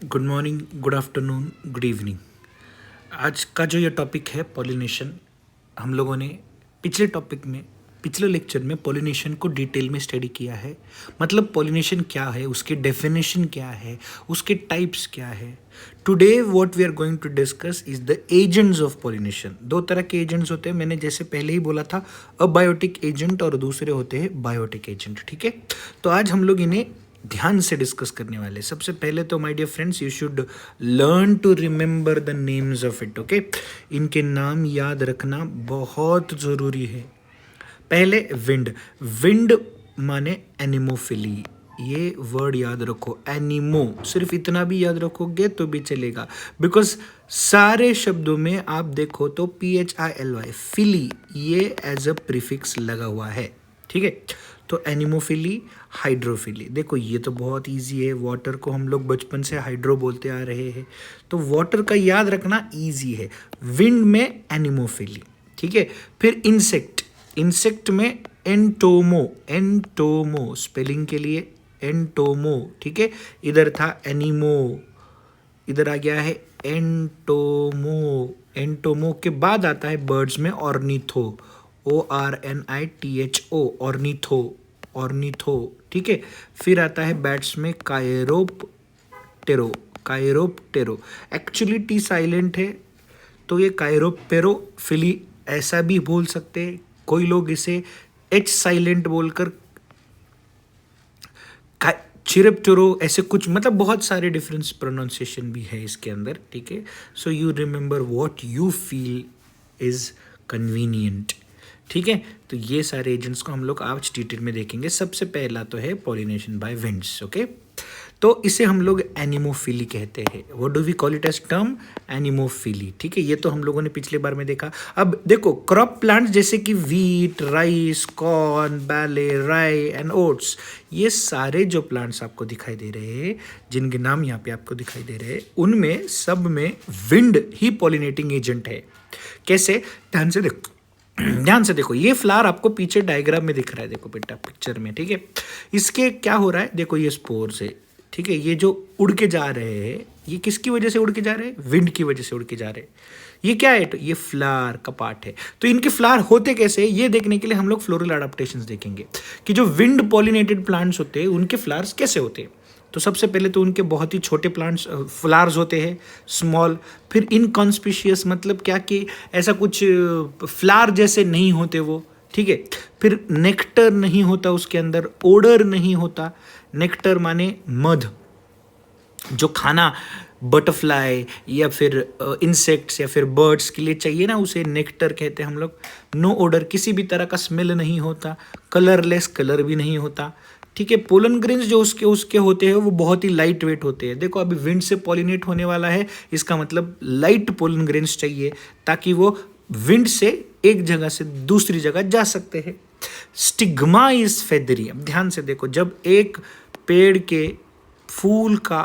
Good morning, good afternoon, good evening. आज का जो ये टॉपिक है पॉलिनेशन, हम लोगों ने पिछले लेक्चर में पॉलिनेशन को डिटेल में स्टडी किया है। मतलब पॉलिनेशन क्या है, उसकी डेफिनेशन क्या है, उसके टाइप्स क्या है। Today what we are going to discuss is the agents of pollination. दो तरह के एजेंट्स होते हैं, मैंने जैसे पहले ही बोला था, अबायोटिक एजेंट और दूसरे होते हैं बायोटिक एजेंट। ठीक है, तो आज हम लोग इन्हें ध्यान से डिस्कस करने वाले। सबसे पहले तो my dear friends, you should learn to remember the names of it. Okay, इनके नाम याद रखना बहुत ज़रूरी है। पहले विंड। विंड माने एनिमोफिली, ये वर्ड याद रखो। एनिमो, सिर्फ इतना भी याद रखोगे तो भी चलेगा, बिकॉज सारे शब्दों में आप देखो तो PHILY फिली ये एज अ प्रीफिक्स लगा हुआ है। ठीक है, तो एनिमोफिली, हाइड्रोफिली। देखो ये तो बहुत इजी है, वाटर को हम लोग बचपन से हाइड्रो बोलते आ रहे हैं, तो वाटर का याद रखना इजी है। विंड में एनिमोफिली। ठीक है, फिर इंसेक्ट। इंसेक्ट में एंटोमो। एंटोमो स्पेलिंग के लिए एंटोमो। ठीक है, इधर था एनिमो, इधर आ गया है एंटोमो। एंटोमो के बाद आता है बर्ड्स में ऑर्निथो। ORNITHO, ornitho, ornitho. ठीक है, फिर आता है बैट्स में कायरोप्टेरो। कायरोप्टेरो एक्चुअली टी साइलेंट है, तो ये कायरोपेरो फिली ऐसा भी बोल सकते हैं। कोई लोग इसे H साइलेंट बोलकर चिरपटोरो ऐसे कुछ, मतलब बहुत सारे डिफरेंस प्रोनाउंसिएशन भी है इसके अंदर। ठीक है, so you remember what you feel is convenient. ठीक है, तो ये सारे एजेंट्स को हम लोग आज डिटेल में देखेंगे। सबसे पहला तो है पॉलिनेशन बाय विंड्स। ओके, तो इसे हम लोग एनिमोफिली कहते हैं। What do we call it as term? Anemophily. ठीक है, ये तो हम लोगों ने पिछले बार में देखा। अब देखो क्रॉप प्लांट्स जैसे कि वीट, राइस, कॉर्न, बैले, राई एंड ओट्स, ये सारे जो प्लांट्स आपको दिखाई दे रहे हैं, जिनके नाम यहाँ पे आपको दिखाई दे रहे हैं, उनमें सब में विंड ही पॉलिनेटिंग एजेंट है। कैसे? ध्यान से देखो, ध्यान से देखो। ये फ्लावर आपको पीछे डायग्राम में दिख रहा है, देखो बेटा पिक्चर में। ठीक है, इसके क्या हो रहा है, देखो ये स्पोर्स है। ठीक है, ये जो उड़ के जा रहे हैं, ये किसकी वजह से उड़ के जा रहे हैं? विंड की वजह से उड़ के जा रहे हैं। ये क्या है? तो ये फ्लावर का पार्ट है। तो इनके फ्लावर होते कैसे, ये देखने के लिए हम लोग फ्लोरल अडेप्टेशंस देखेंगे कि जो विंड पॉलिनेटेड प्लांट्स होते हैं उनके फ्लावर्स कैसे होते हैं। तो सबसे पहले तो उनके बहुत ही छोटे प्लांट्स फ्लावर्स होते हैं, स्मॉल। फिर इनकॉन्स्पिशियस, मतलब क्या कि ऐसा कुछ फ्लावर जैसे नहीं होते वो। ठीक है, फिर नेक्टर नहीं होता उसके अंदर, ओडर नहीं होता। नेक्टर माने मध, जो खाना बटरफ्लाई या फिर इंसेक्ट्स या फिर बर्ड्स के लिए चाहिए ना, उसे नेक्टर कहते हैं हम लोग। नो ओडर, किसी भी तरह का स्मेल नहीं होता। कलरलेस, कलर भी नहीं होता। ठीक है, पोलन ग्रेन्स जो उसके उसके होते हैं वो बहुत ही लाइट वेट होते हैं। देखो अभी विंड से पॉलिनेट होने वाला है, इसका मतलब लाइट पोलन ग्रेन्स चाहिए ताकि वो विंड से एक जगह से दूसरी जगह जा सकते हैं। Stigma is feathery. अब ध्यान से देखो, जब एक पेड़ के फूल का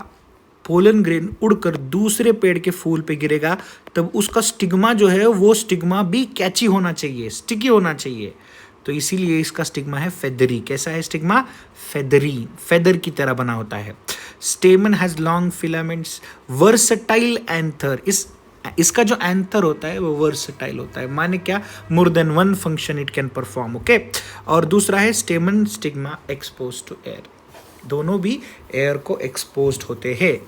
पोलन ग्रेन उड़कर दूसरे पेड़ के फूल पे गिरेगा, तब उसका स्टिग्मा जो है वो स्टिग्मा भी कैची होना चाहिए, स्टिकी होना चाहिए। तो इसीलिए इसका स्टिग्मा है फेदरी। कैसा है स्टिग्मा? फेदरी, फेदर की तरह बना होता है। स्टेमन has long filaments, versatile anther. इसका जो एंथर होता है वो वर्सटाइल होता है, माने क्या? More than one function it can perform. Okay, और दूसरा है stamen stigma exposed to air. दोनों भी एयर को एक्सपोज्ड होते हैं।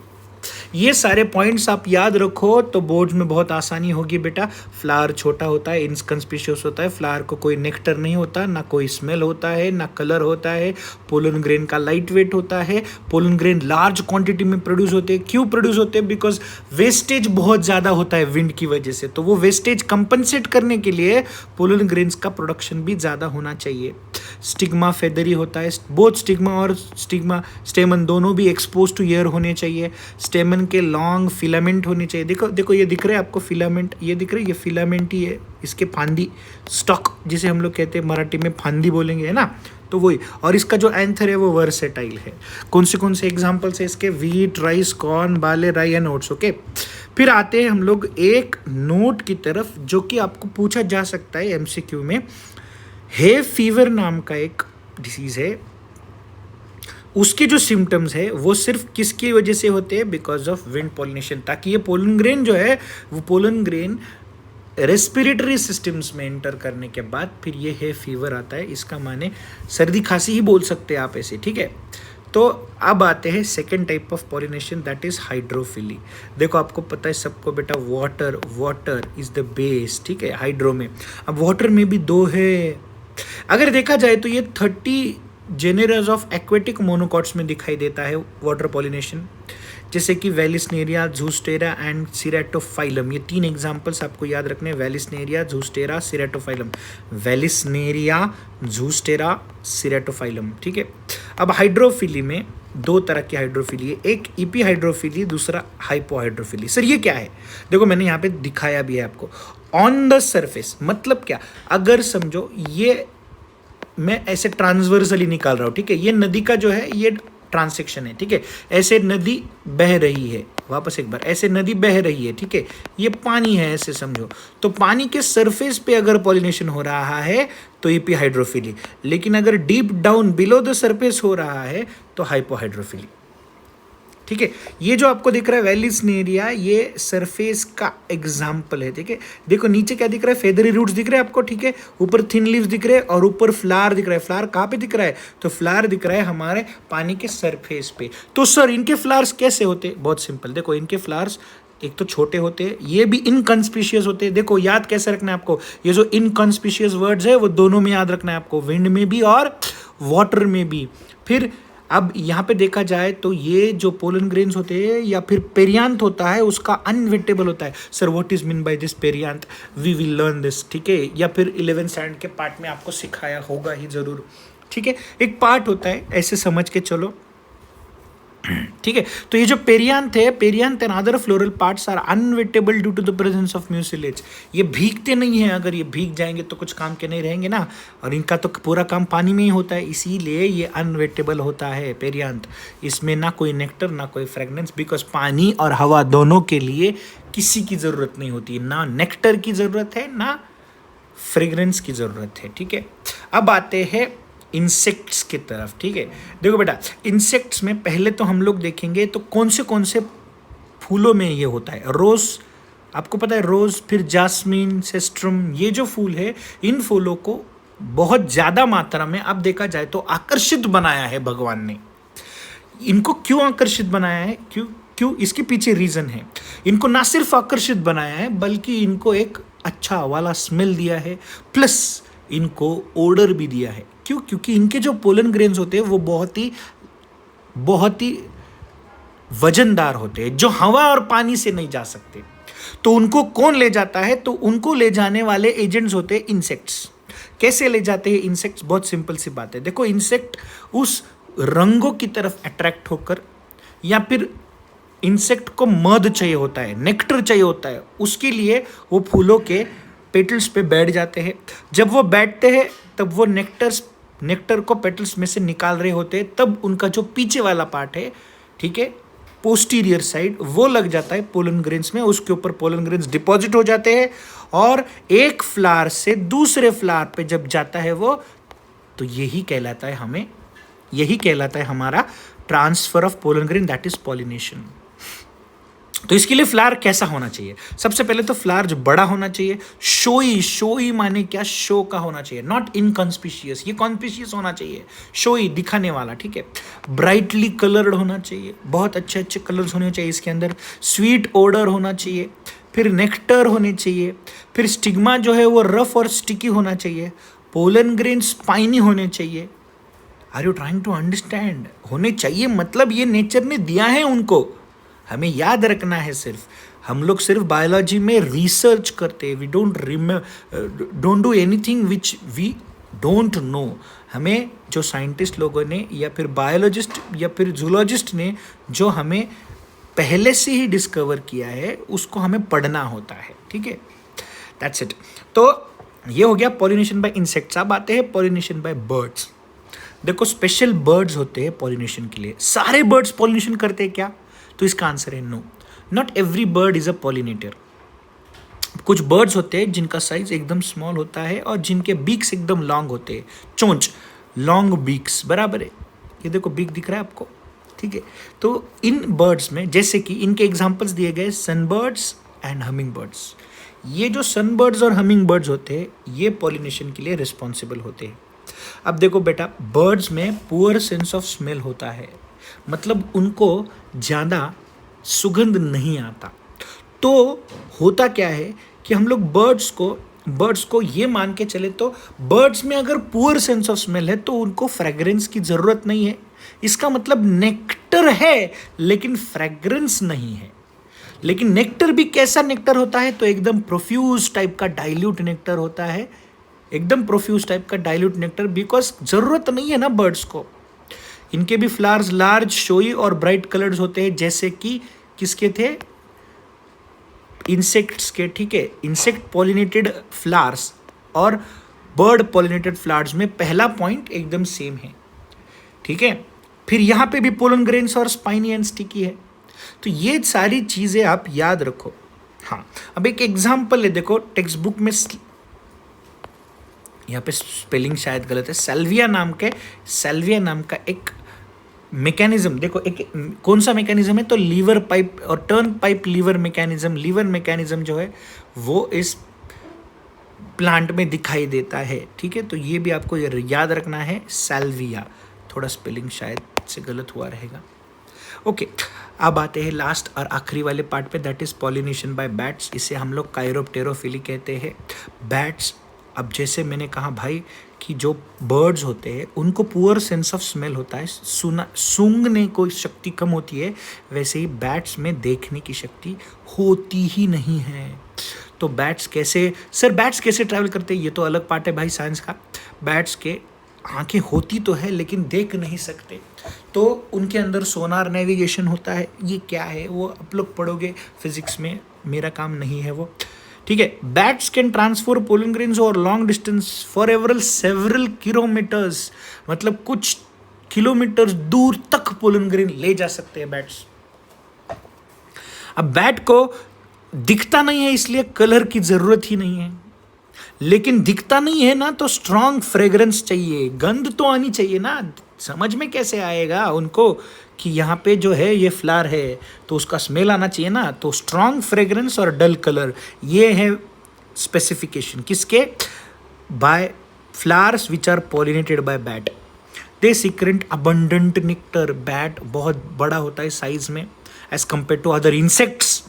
ये सारे पॉइंट्स आप याद रखो तो बोर्ड में बहुत आसानी होगी बेटा। फ्लावर छोटा होता है, इनकंस्पिशियस होता है, फ्लावर को कोई नेक्टर नहीं होता, ना कोई स्मेल होता है, ना कलर होता है। पोलन ग्रेन का लाइट वेट होता है। पोलन ग्रेन लार्ज क्वांटिटी में प्रोड्यूस होते हैं। क्यों प्रोड्यूस होते हैं? बिकॉज वेस्टेज बहुत ज़्यादा होता है विंड की वजह से, तो वो वेस्टेज कंपनसेट करने के लिए पोलन ग्रेन्स का प्रोडक्शन भी ज़्यादा होना चाहिए। स्टिग्मा फेदरी होता है। बोथ स्टिग्मा और स्टेमन दोनों भी एक्सपोज टू एयर होने चाहिए। स्टेमन के लॉन्ग फिलामेंट होने चाहिए। देखो देखो, ये दिख रहा है आपको फिलामेंट, ये दिख रहा है, ये फिलामेंट ही है। इसके फांदी, स्टॉक जिसे हम लोग कहते हैं, मराठी में फांदी बोलेंगे, है ना, तो वही। और इसका जो एंथर है वो वर्सेटाइल है। कौन से एग्जांपल्स है इसके? वीट, राइस, कॉर्न, बाले, राई एंड ओट्स। ओके, फिर आते हैं हम लोग एक नोट की तरफ जो कि आपको पूछा जा सकता है MCQ में। हे फीवर नाम का एक डिसीज है, उसके जो सिम्टम्स है वो सिर्फ किसकी वजह से होते हैं, बिकॉज ऑफ विंड पॉलिनेशन, ताकि ये पोलन ग्रेन जो है वो पोलन ग्रेन रेस्पिरेटरी सिस्टम्स में एंटर करने के बाद फिर ये है फीवर आता है। इसका माने सर्दी खांसी ही बोल सकते हैं आप ऐसे, ठीक है। तो अब आते हैं second type of pollination, that is hydrophily. देखो आपको पता है सबको बेटा, वाटर इज द बेस, ठीक है, हाइड्रो में। अब वाटर में भी दो है। अगर देखा जाए तो ये 30 जेनेरस ऑफ एक्वेटिक मोनोकॉट्स में दिखाई देता है वाटर पॉलिनेशन, जैसे कि वेलिस्नेरिया, ज़ूस्टेरा एंड सिरेटोफाइलम। ये 3 एग्जांपल्स आपको याद रखने हैं, वेलिस्नेरिया, ज़ूस्टेरा, सिरेटोफाइलम। वेलिस्नेरिया, ज़ूस्टेरा, सिरेटोफाइलम, ठीक है। अब हाइड्रोफिली में 2 तरह की हाइड्रोफिली है, एक ईपी हाइड्रोफिली, दूसरा हाइपोहाइड्रोफिली। सर ये क्या है? देखो मैंने यहाँ पे दिखाया भी है आपको। ऑन द सरफेस मतलब क्या, अगर समझो ये मैं ऐसे ट्रांसवर्सली निकाल रहा हूँ, ठीक है, ये नदी का जो है ये ट्रांसेक्शन है, ठीक है, ऐसे नदी बह रही है, वापस एक बार, ऐसे नदी बह रही है, ठीक है, ये पानी है ऐसे समझो। तो पानी के सरफेस पे अगर पॉलिनेशन हो रहा है तो ईपी हाइड्रोफिली, लेकिन अगर deep down below the surface हो रहा है तो हाइपोहाइड्रोफिली, ठीक है। ये जो आपको दिख रहा है वेलिस्नेरिया, ये सरफेस का एग्जाम्पल है, ठीक है। देखो नीचे क्या दिख रहा है, फेदरी रूट्स दिख रहे हैं आपको, ठीक है, ऊपर थिन लीव्स दिख रहे हैं और ऊपर फ्लावर दिख रहा है। फ्लावर कहाँ पे दिख रहा है? तो फ्लावर दिख रहा है हमारे पानी के सरफेस पे। तो सर इनके फ्लावर्स कैसे होते हैं? बहुत सिंपल, देखो इनके फ्लावर्स एक तो छोटे होते हैं, ये भी इनकॉन्स्पिशियस होते हैं। देखो याद कैसे रखना है आपको, ये जो इनकॉन्स्पिशियस वर्ड्स है वो दोनों में याद रखना है आपको, विंड में भी और वाटर में भी। फिर अब यहाँ पे देखा जाए तो ये जो पोलन ग्रेन्स होते हैं या फिर पेरियांथ होता है उसका अनवेटेबल होता है। Sir what is mean by this perianth? We will learn this, ठीक है, या फिर 11th स्टैंडर्ड के पार्ट में आपको सिखाया होगा ही जरूर, ठीक है। एक पार्ट होता है, ऐसे समझ के चलो, ठीक है। तो ये जो perianth and other floral parts are unwettable due to the presence of mucilage. ये भीगते नहीं हैं, अगर ये भीग जाएंगे तो कुछ काम के नहीं रहेंगे ना, और इनका तो पूरा काम पानी में ही होता है, इसीलिए ये अनवेटेबल होता है पेरियांथ। इसमें ना कोई नेक्टर ना कोई फ्रेगनेंस, बिकॉज पानी और हवा दोनों के लिए किसी की ज़रूरत नहीं होती, ना नेक्टर की ज़रूरत है ना फ्रेगरेंस की ज़रूरत है, ठीक है। अब आते हैं इंसेक्ट्स की तरफ, ठीक है। देखो बेटा इंसेक्ट्स में पहले तो हम लोग देखेंगे तो कौन से फूलों में ये होता है। रोज़, आपको पता है रोज़, फिर जास्मीन, सेस्ट्रम, ये जो फूल है इन फूलों को बहुत ज़्यादा मात्रा में अब देखा जाए तो आकर्षित बनाया है भगवान ने। इनको क्यों आकर्षित बनाया है, क्यों इसके पीछे रीज़न है। इनको ना सिर्फ आकर्षित बनाया है बल्कि इनको एक अच्छा वाला स्मेल दिया है, प्लस इनको ओडर भी दिया है। क्यों? क्योंकि इनके जो पोलन ग्रेन्स होते हैं वो बहुत ही वजनदार होते हैं, जो हवा और पानी से नहीं जा सकते। तो उनको कौन ले जाता है? तो उनको ले जाने वाले एजेंट्स होते हैं इंसेक्ट्स। कैसे ले जाते हैं इंसेक्ट्स? बहुत सिंपल सी बात है। देखो इंसेक्ट उस रंगों की तरफ अट्रैक्ट होकर, या फिर इंसेक्ट को मध चाहिए होता है, नेक्टर चाहिए होता है, उसके लिए वो फूलों के पेटल्स पे बैठ जाते हैं। जब वो बैठते हैं तब वो नेक्टर को पेटल्स में से निकाल रहे होते हैं, तब उनका जो पीछे वाला पार्ट है, ठीक है, पोस्टीरियर साइड, वो लग जाता है पोलन ग्रेन्स में। उसके ऊपर पोलन ग्रेन्स डिपॉजिट हो जाते हैं और एक फ्लावर से दूसरे फ्लावर पे जब जाता है वो, तो यही कहलाता है हमारा transfer of pollen grain, that is pollination. तो इसके लिए फ्लावर कैसा होना चाहिए? सबसे पहले तो फ्लावर जो बड़ा होना चाहिए, शोई माने क्या, शो का होना चाहिए, नॉट इनकॉन्स्पिशियस। ये कॉन्स्पिशियस होना चाहिए, शोई, दिखाने वाला, ठीक है। ब्राइटली कलर्ड होना चाहिए, बहुत अच्छे कलर्स होने चाहिए इसके अंदर। स्वीट ओडर होना चाहिए, फिर नेक्टर होने चाहिए, फिर स्टिग्मा जो है वो रफ और स्टिकी होना चाहिए, पोलन ग्रेन स्पाइनी होने चाहिए। Are you trying to understand? होने चाहिए मतलब ये नेचर ने दिया है उनको, हमें याद रखना है। सिर्फ हम लोग सिर्फ बायोलॉजी में रिसर्च करते हैं, we don't do anything which we don't know. हमें जो साइंटिस्ट लोगों ने या फिर बायोलॉजिस्ट या फिर जूलॉजिस्ट ने जो हमें पहले से ही डिस्कवर किया है उसको हमें पढ़ना होता है, ठीक है, दैट्स इट। तो ये हो गया पॉलिनेशन बाय इंसेक्ट्स। अब आते हैं पॉलिनेशन बाय बर्ड्स। देखो स्पेशल बर्ड्स होते हैं पॉलिनेशन के लिए। सारे बर्ड्स पॉलिनेशन करते हैं क्या? तो इसका आंसर है no, not every bird is a pollinator. कुछ बर्ड्स होते हैं जिनका साइज एकदम स्मॉल होता है और जिनके बीक्स एकदम लॉन्ग होते हैं, चोंच, लॉन्ग बीक्स, बराबर है। ये देखो बिग दिख रहा है आपको, ठीक है। तो इन बर्ड्स में जैसे कि इनके एग्जांपल्स दिए गए सनबर्ड्स एंड हमिंग बर्ड्स। ये जो सनबर्ड्स और हमिंग बर्ड्स होते हैं ये पॉलिनेशन के लिए रिस्पॉन्सिबल होते हैं। अब देखो बेटा, बर्ड्स में पुअर सेंस ऑफ स्मेल होता है, मतलब उनको ज़्यादा सुगंध नहीं आता। तो होता क्या है कि हम लोग बर्ड्स को ये मान के चले, तो बर्ड्स में अगर पुअर सेंस ऑफ स्मेल है तो उनको फ्रेग्रेंस की ज़रूरत नहीं है। इसका मतलब नेक्टर है लेकिन फ्रेग्रेंस नहीं है। लेकिन नेक्टर भी कैसा नेक्टर होता है, तो एकदम प्रोफ्यूज टाइप का डाइल्यूट नेक्टर होता है, एकदम प्रोफ्यूज टाइप का डाइल्यूट नेक्टर, बिकॉज ज़रूरत नहीं है ना बर्ड्स को। इनके भी फ्लावर्स लार्ज, शोई और ब्राइट कलर्स होते हैं, जैसे कि किसके थे, इंसेक्ट्स के, ठीक है। इंसेक्ट पॉलिनेटेड फ्लावर्स और बर्ड पॉलिनेटेड फ्लावर्स में पहला पॉइंट एकदम सेम है, ठीक है। फिर यहाँ पे भी पोलन ग्रेन्स और स्पाइनी एंड स्टिकी है। तो ये सारी चीज़ें आप याद रखो। हाँ, अब एक एग्जाम्पल है, देखो टेक्स्ट बुक में, यहाँ पे स्पेलिंग शायद गलत है, सेल्विया नाम का एक मैकेनिज्म, देखो एक कौन सा मैकेनिज्म है, तो लीवर पाइप और टर्न पाइप लीवर मैकेनिज्म जो है वो इस प्लांट में दिखाई देता है, ठीक है। तो ये भी आपको याद रखना है, सेल्विया। थोड़ा स्पेलिंग शायद से गलत हुआ रहेगा। ओके, अब आते हैं लास्ट और आखिरी वाले पार्ट पे, that is pollination by bats. इसे हम लोग कायरोप्टेरोफिली कहते हैं। बैट्स, अब जैसे मैंने कहा भाई कि जो बर्ड्स होते हैं उनको पुअर सेंस ऑफ स्मेल होता है, सूंघने को शक्ति कम होती है, वैसे ही बैट्स में देखने की शक्ति होती ही नहीं है। तो बैट्स कैसे ट्रैवल करते हैं, ये तो अलग पार्ट है भाई साइंस का। बैट्स के आंखें होती तो है लेकिन देख नहीं सकते, तो उनके अंदर सोनार नेविगेशन होता है। ये क्या है वो आप लोग पढ़ोगे फिजिक्स में, मेरा काम नहीं है वो, ठीक है। Bats can transfer pollen grains over long distance for several kilometres, मतलब कुछ किलोमीटर दूर तक पोलन ग्रेन ले जा सकते हैं बैट्स। अब बैट को दिखता नहीं है इसलिए कलर की जरूरत ही नहीं है, लेकिन दिखता नहीं है ना तो स्ट्रॉन्ग फ्रेग्रेंस चाहिए, गंध तो आनी चाहिए ना। समझ में कैसे आएगा उनको कि यहाँ पे जो है ये फ्लावर है, तो उसका स्मेल आना चाहिए ना। तो स्ट्रॉन्ग फ्रेग्रेंस और डल कलर, ये है स्पेसिफिकेशन किसके, by flowers which are pollinated by bat. They secrete abundant nectar. Bat बहुत बड़ा होता है साइज में as compare to other insects,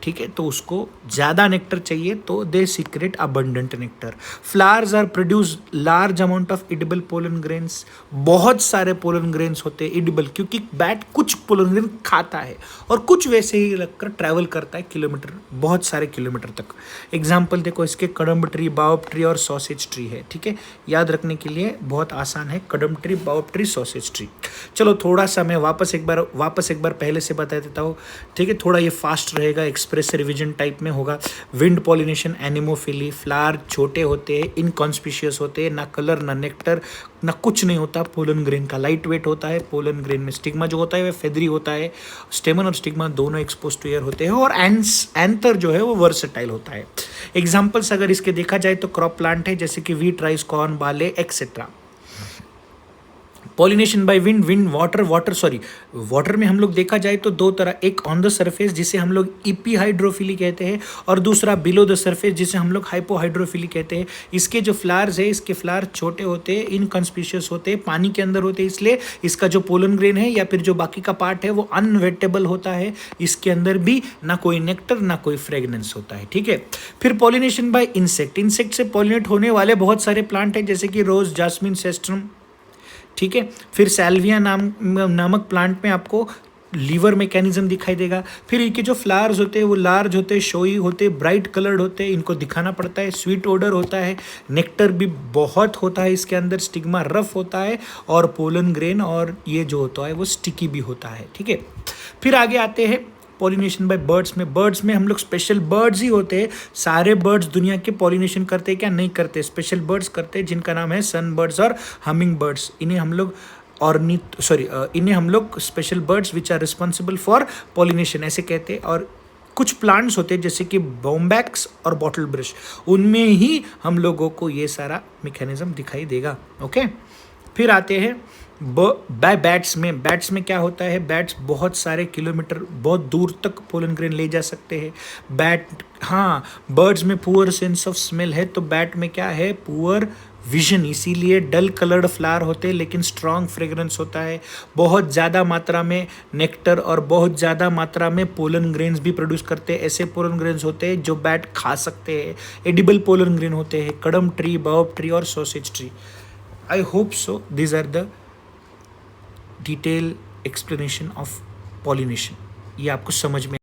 ठीक है, तो उसको ज़्यादा नेक्टर चाहिए, तो they secrete abundant nectar. Flowers are produce large amount of edible pollen grains. बहुत सारे पोलन ग्रेन्स होते हैं एडिबल, क्योंकि बैट कुछ पोलन ग्रेन खाता है और कुछ वैसे ही लगकर ट्रैवल करता है किलोमीटर, बहुत सारे किलोमीटर तक। एग्जाम्पल देखो इसके, कदम ट्री, बाओब ट्री और सॉसेज ट्री है, ठीक है। याद रखने के लिए बहुत आसान है, कदम tree, baobab tree, sausage tree. चलो थोड़ा सा मैं वापस एक बार पहले से बता देता हूँ, ठीक है। थोड़ा ये फास्ट रहेगा, एक्सप्रेस रिवीजन टाइप में होगा। Wind pollination, anemophily. फ्लावर छोटे होते हैं, इनकॉन्स्पिशियस होते हैं, ना कलर ना नेक्टर ना कुछ नहीं होता। पोलन ग्रेन का लाइट वेट होता है। पोलन ग्रेन में स्टिग्मा जो होता है वह फेदरी होता है। स्टेमन और स्टिग्मा दोनों एक्सपोज टू एयर होते हैं, और एंथर जो है वो वर्सेटाइल होता है। एग्जाम्पल्स अगर इसके देखा जाए तो क्रॉप प्लांट है, जैसे कि wheat, rice, corn, barley etcetera. Pollination by wind, water में हम लोग देखा जाए तो दो तरह, एक ऑन द सरफेस जिसे हम लोग इपीहाइड्रोफिली कहते हैं, और दूसरा बिलो द सरफेस जिसे हम लोग हाइपोहाइड्रोफिली कहते हैं। इसके जो फ्लावर्स है, इसके फ्लावर छोटे होते हैं, इनकॉन्स्पिशियस होते हैं, पानी के अंदर होते हैं, इसलिए इसका जो पोलन ग्रेन है या फिर जो बाकी का पार्ट है वो अनवेटेबल होता है। इसके अंदर भी ना कोई नेक्टर ना कोई फ्रेगनेंस होता है, ठीक है। फिर पॉलिनेशन बाय इंसेक्ट से पॉलिनेट होने वाले बहुत सारे प्लांट हैं, जैसे कि रोज, जास्मिन, सेस्ट्रम, ठीक है। फिर सैल्विया नामक प्लांट में आपको लीवर मैकेनिज्म दिखाई देगा। फिर इनके जो फ्लावर्स होते हैं वो लार्ज होते हैं, शोई होते हैं, ब्राइट कलर्ड होते हैं, इनको दिखाना पड़ता है। स्वीट ओडर होता है, नेक्टर भी बहुत होता है इसके अंदर, स्टिग्मा रफ होता है, और पोलन ग्रेन और ये जो होता है वो स्टिकी भी होता है, ठीक है। फिर आगे आते हैं पॉलिनेशन बाय बर्ड्स में हम लोग स्पेशल बर्ड्स ही होते हैं। सारे बर्ड्स दुनिया के पॉलिनेशन करते हैं क्या? नहीं करते। स्पेशल बर्ड्स करते हैं जिनका नाम है सन बर्ड्स और हमिंग बर्ड्स। इन्हें हम लोग special birds which are responsible for pollination ऐसे कहते हैं। और कुछ प्लांट्स होते हैं जैसे कि बॉम्बैक्स और बॉटल ब्रश, उनमें ही हम लोगों को ये सारा मैकेनिज्म दिखाई देगा, ओके। फिर आते हैं बैट्स में क्या होता है, बैट्स बहुत सारे किलोमीटर बहुत दूर तक पोलन ग्रेन ले जा सकते हैं। बैट हाँ, बर्ड्स में पुअर सेंस ऑफ स्मेल है, तो बैट में क्या है, पुअर विजन, इसीलिए डल कलर्ड फ्लावर होते हैं लेकिन स्ट्रॉन्ग फ्रेग्रेंस होता है। बहुत ज़्यादा मात्रा में नेक्टर और बहुत ज़्यादा मात्रा में पोलन ग्रेन्स भी प्रोड्यूस करते हैं। ऐसे पोलन ग्रेन्स होते हैं जो बैट खा सकते हैं, एडिबल पोलन ग्रेन होते हैं, कड़म ट्री, बाओब ट्री और sausage tree. I hope so these are the detail explanation of pollination, ये आपको समझ में